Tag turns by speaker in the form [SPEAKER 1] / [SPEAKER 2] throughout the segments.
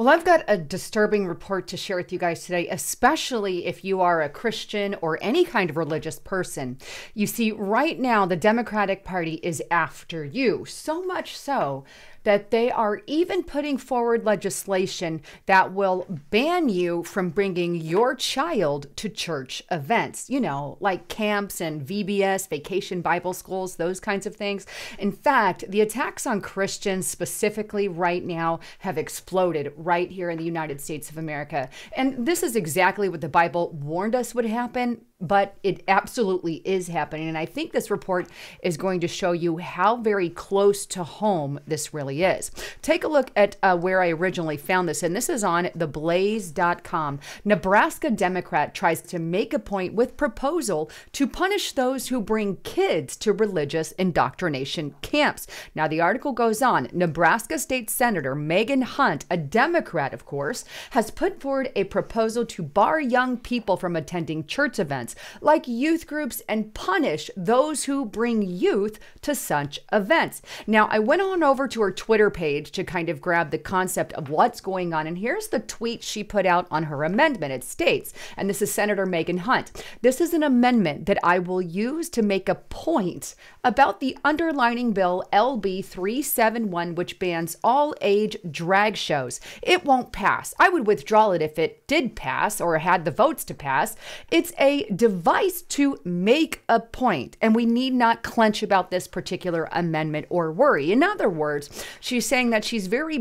[SPEAKER 1] Well, I've got a disturbing report to share with you guys today, especially if you are a Christian or any kind of religious person. You see, right now, the Democratic Party is after you, so much so that they are even putting forward legislation that will ban you from bringing your child to church events, you know, like camps and VBS, vacation Bible schools, those kinds of things. In fact, the attacks on Christians specifically right now have exploded right here in the United States of America. And this is exactly what the Bible warned us would happen, but it absolutely is happening. And I think this report is going to show you how very close to home this really is. Take a look at where I originally found this, and this is on theblaze.com. Nebraska Democrat tries to make a point with proposal to punish those who bring kids to religious indoctrination camps. Now, the article goes on. Nebraska State Senator Megan Hunt, a Democrat, of course, has put forward a proposal to bar young people from attending church events like youth groups and punish those who bring youth to such events. Now, I went on over to her Twitter page to kind of grab the concept of what's going on, and here's the tweet she put out on her amendment. It states, and this is Senator Megan Hunt, "This is an amendment that I will use to make a point about the underlining bill LB 371, which bans all age drag shows. It won't pass. I would withdraw it if it did pass or had the votes to pass. It's a device to make a point, and we need not clench about this particular amendment or worry." In other words, she's saying that she's very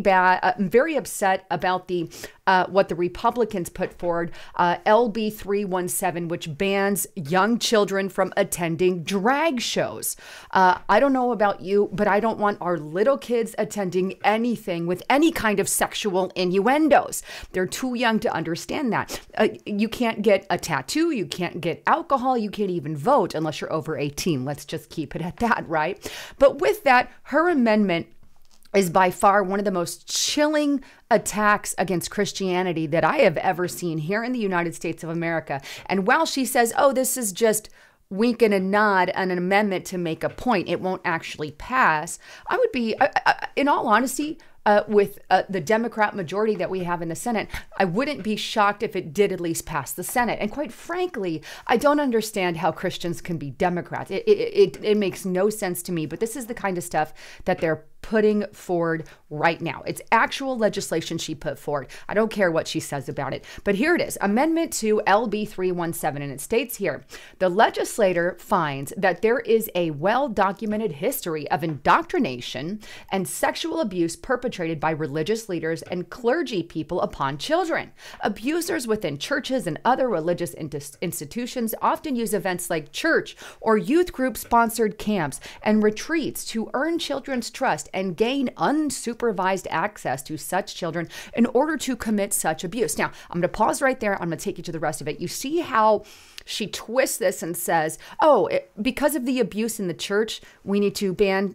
[SPEAKER 1] upset about the what the Republicans put forward, LB 317, which bans young children from attending drag shows. I don't know about you, but I don't want our little kids attending anything with any kind of sexual innuendos. They're too young to understand that. You can't get a tattoo, you can't get alcohol, you can't even vote unless you're over 18. Let's just keep it at that, right? But with that, her amendment is by far one of the most chilling attacks against Christianity that I have ever seen here in the United States of America. And while she says, oh, this is just wink and a nod and an amendment to make a point, it won't actually pass, I would be, in all honesty, with the Democrat majority that we have in the Senate, I wouldn't be shocked if it did at least pass the Senate. And quite frankly, I don't understand how Christians can be Democrats. It makes no sense to me, but this is the kind of stuff that they're putting forward right now. It's actual legislation she put forward. I don't care what she says about it, but here it is, Amendment to LB 317, and it states here, the legislator finds that there is a well-documented history of indoctrination and sexual abuse perpetrated by religious leaders and clergy people upon children. Abusers within churches and other religious institutions often use events like church or youth group-sponsored camps and retreats to earn children's trust and gain unsupervised access to such children in order to commit such abuse. Now, I'm going to pause right there. I'm going to take you to the rest of it. You see how she twists this and says, oh, because of the abuse in the church, we need to ban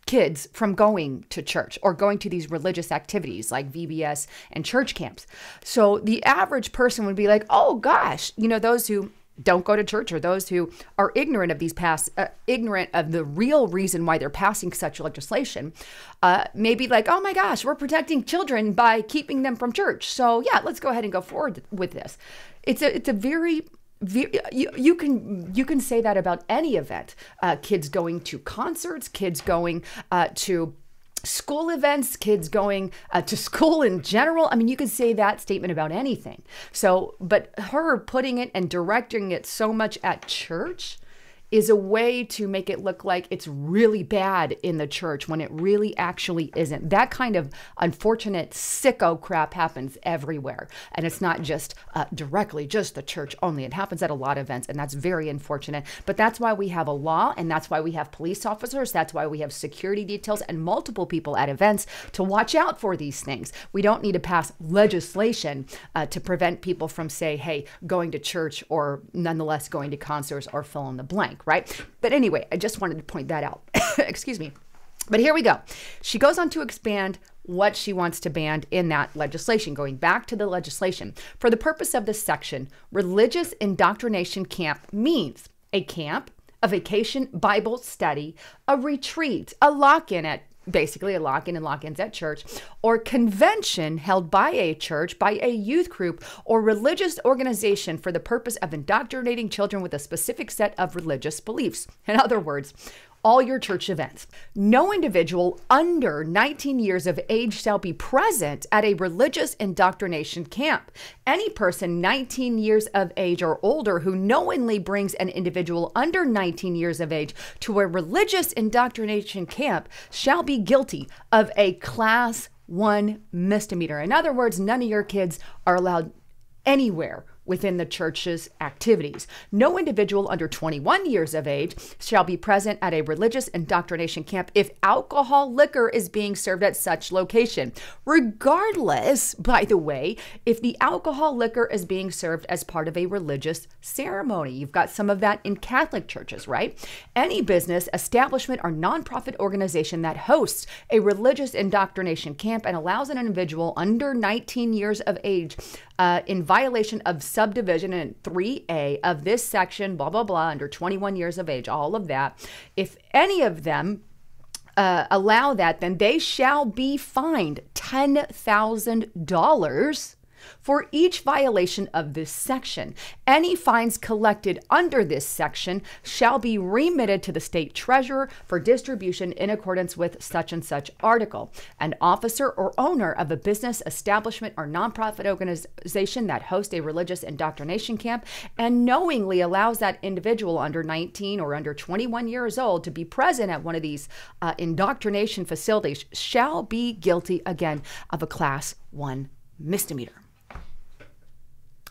[SPEAKER 1] kids from going to church or going to these religious activities like VBS and church camps. So the average person would be like, oh gosh, you know, those who don't go to church or those who are ignorant of these ignorant of the real reason why they're passing such legislation, maybe like, oh my gosh, we're protecting children by keeping them from church. So yeah, let's go ahead and go forward with this. It's a very you can say that about any event. Kids going to concerts, kids going to school events, kids going to school in general. I mean, you could say that statement about anything. So, but her putting it and directing it so much at church is a way to make it look like it's really bad in the church when it really actually isn't. That kind of unfortunate sicko crap happens everywhere. And it's not just directly just the church only. It happens at a lot of events, and that's very unfortunate. But that's why we have a law, and that's why we have police officers. That's why we have security details and multiple people at events to watch out for these things. We don't need to pass legislation to prevent people from, say, hey, going to church or nonetheless going to concerts or fill in the blank. Right? But anyway, I just wanted to point that out. Excuse me. But here we go. She goes on to expand what she wants to ban in that legislation. Going back to the legislation, for the purpose of this section, religious indoctrination camp means a camp, a vacation Bible study, a retreat, a lock-in at basically a lock-in and lock-ins at church, or convention held by a church, by a youth group, or religious organization for the purpose of indoctrinating children with a specific set of religious beliefs. In other words, all your church events. No individual under 19 years of age shall be present at a religious indoctrination camp. Any person 19 years of age or older who knowingly brings an individual under 19 years of age to a religious indoctrination camp shall be guilty of a Class 1 misdemeanor. In other words, none of your kids are allowed anywhere within the church's activities. No individual under 21 years of age shall be present at a religious indoctrination camp if alcohol liquor is being served at such location. Regardless, by the way, if the alcohol liquor is being served as part of a religious ceremony. You've got some of that in Catholic churches, right? Any business, establishment, or nonprofit organization that hosts a religious indoctrination camp and allows an individual under 19 years of age in violation of subdivision in 3A of this section, blah, blah, blah, under 21 years of age, all of that. If any of them allow that, then they shall be fined $10,000 for each violation of this section. Any fines collected under this section shall be remitted to the state treasurer for distribution in accordance with such and such article. An officer or owner of a business, establishment, or nonprofit organization that hosts a religious indoctrination camp and knowingly allows that individual under 19 or under 21 years old to be present at one of these indoctrination facilities shall be guilty, again, of a Class 1 misdemeanor.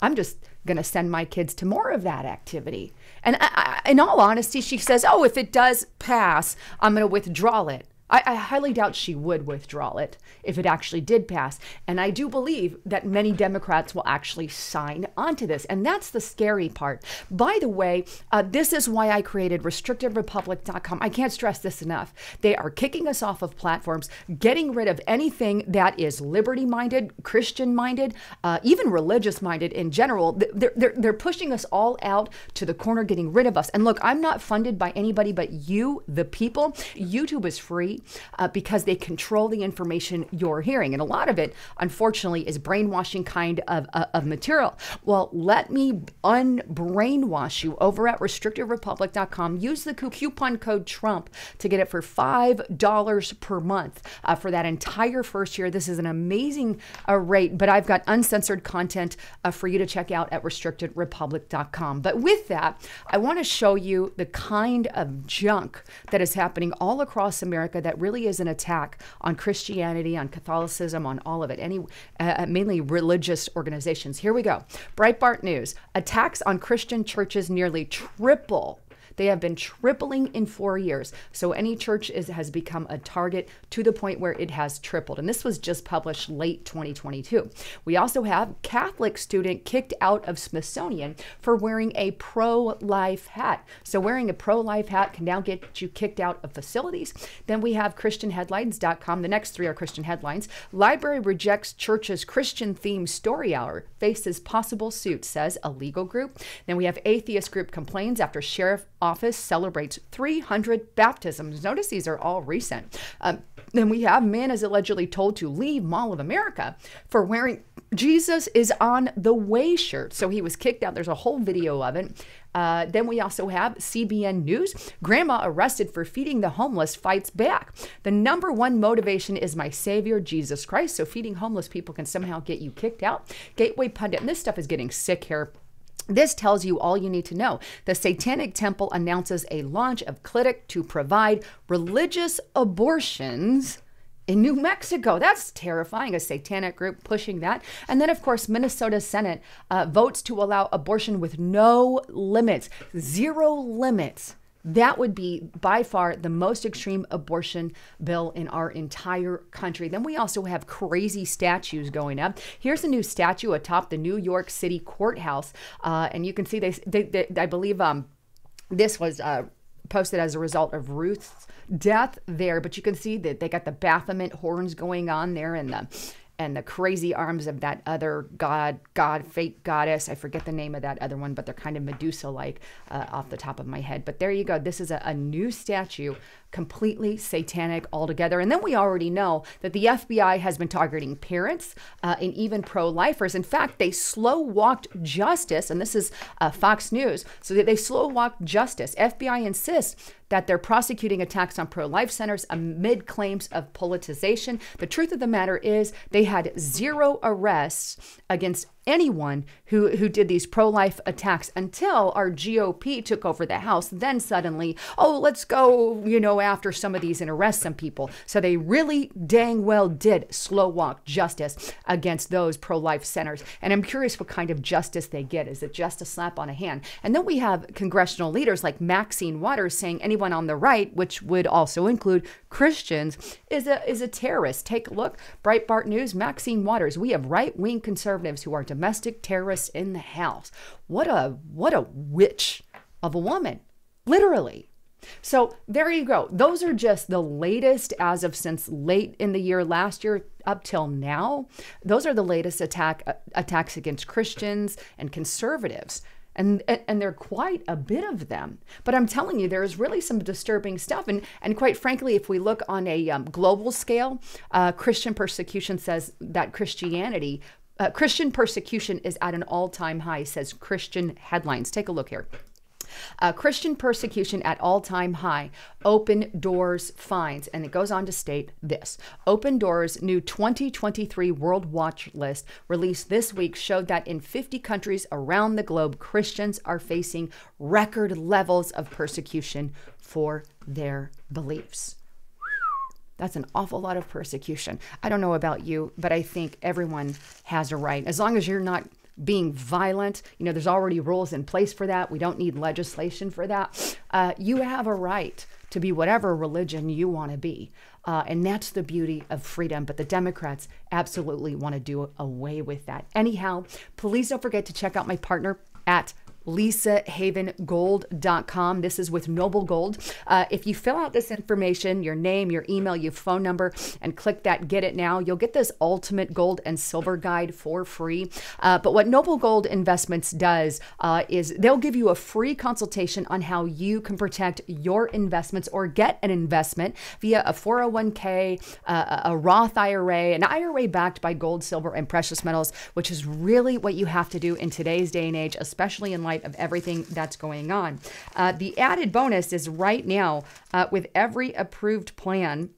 [SPEAKER 1] I'm just going to send my kids to more of that activity. And in all honesty, she says, oh, if it does pass, I'm going to withdraw it. I highly doubt she would withdraw it if it actually did pass. And I do believe that many Democrats will actually sign onto this. And that's the scary part. By the way, this is why I created restrictedrepublic.com. I can't stress this enough. They are kicking us off of platforms, getting rid of anything that is liberty-minded, Christian-minded, even religious-minded in general. They're pushing us all out to the corner, getting rid of us. And look, I'm not funded by anybody but you, the people. YouTube is free. Because they control the information you're hearing. And a lot of it, unfortunately, is brainwashing kind of material. Well, let me unbrainwash you over at restrictedrepublic.com. Use the coupon code Trump to get it for $5 per month for that entire first year. This is an amazing rate, but I've got uncensored content for you to check out at restrictedrepublic.com. But with that, I want to show you the kind of junk that is happening all across America that really is an attack on Christianity, on Catholicism, on all of it, mainly religious organizations. Here we go. Breitbart News. Attacks on Christian churches nearly triple. They have been tripling in 4 years. So any church has become a target to the point where it has tripled. And this was just published late 2022. We also have Catholic student kicked out of Smithsonian for wearing a pro-life hat. So wearing a pro-life hat can now get you kicked out of facilities. Then we have ChristianHeadlines.com. The next three are Christian headlines. Library rejects church's Christian-themed story hour. Faces possible suit, says a legal group. Then we have atheist group complains after sheriff office celebrates 300 baptisms. Notice these are all recent. Then we have man is allegedly told to leave Mall of America for wearing Jesus is on the way shirt. So he was kicked out. There's a whole video of it. Then we also have CBN News. Grandma arrested for feeding the homeless fights back. The number one motivation is my Savior, Jesus Christ. So feeding homeless people can somehow get you kicked out. Gateway Pundit. And this stuff is getting sick here. This tells you all you need to know. The Satanic Temple announces a launch of clinic to provide religious abortions in New Mexico. That's terrifying, a satanic group pushing that. And then, of course, Minnesota Senate votes to allow abortion with no limits, 0 limits. That would be by far the most extreme abortion bill in our entire country. Then we also have crazy statues going up. Here's a new statue atop the New York City courthouse. And you can see I believe this was posted as a result of Ruth's death there. But you can see that they got the Baphomet horns going on there and the crazy arms of that other fake goddess. I forget the name of that other one, but they're kind of Medusa-like off the top of my head. But there you go. This is a new statue completely satanic altogether. And then we already know that the FBI has been targeting parents and even pro-lifers. In fact, they slow-walked justice, and this is Fox News, so that they slow-walked justice. FBI insists that they're prosecuting attacks on pro-life centers amid claims of politicization. The truth of the matter is they had 0 arrests against anyone who did these pro-life attacks until our GOP took over the House. Then suddenly, oh, let's go, after some of these and arrest some people. So they really dang well did slow walk justice against those pro-life centers. And I'm curious what kind of justice they get. Is it just a slap on a hand? And then we have congressional leaders like Maxine Waters saying anyone on the right, which would also include Christians, is a terrorist. Take a look. Breitbart News, Maxine Waters. We have right-wing conservatives who are domestic terrorists in the house. What a witch of a woman, literally. So there you go. Those are just the latest as of since late in the year last year up till now. Those are the latest attacks against Christians and conservatives. And there are quite a bit of them. But I'm telling you, there is really some disturbing stuff. And quite frankly, if we look on a global scale, Christian persecution says that Christian persecution is at an all-time high, says Christian Headlines. Take a look here. Christian persecution at all-time high. Open Doors finds, and it goes on to state this. Open Doors' new 2023 World Watch List released this week showed that in 50 countries around the globe, Christians are facing record levels of persecution for their beliefs. That's an awful lot of persecution. I don't know about you, but I think everyone has a right. As long as you're not being violent, there's already rules in place for that. We don't need legislation for that. You have a right to be whatever religion you want to be. And that's the beauty of freedom. But the Democrats absolutely want to do away with that. Anyhow, please don't forget to check out my partner at LisaHavenGold.com. This is with Noble Gold. If you fill out this information, your name, your email, your phone number, and click that Get It Now, you'll get this ultimate gold and silver guide for free. But what Noble Gold Investments does is they'll give you a free consultation on how you can protect your investments or get an investment via a 401k, a Roth IRA, an IRA backed by gold, silver, and precious metals, which is really what you have to do in today's day and age, especially in light of everything that's going on. The added bonus is right now with every approved plan,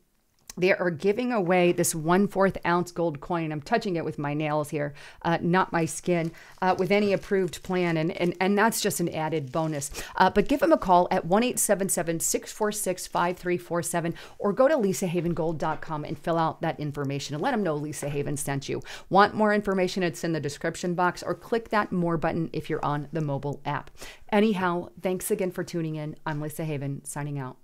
[SPEAKER 1] they are giving away this 1/4 ounce gold coin. I'm touching it with my nails here, not my skin, with any approved plan. And that's just an added bonus. But give them a call at 1-877-646-5347 or go to LisaHavenGold.com and fill out that information and let them know Lisa Haven sent you. Want more information? It's in the description box, or click that More button if you're on the mobile app. Anyhow, thanks again for tuning in. I'm Lisa Haven, signing out.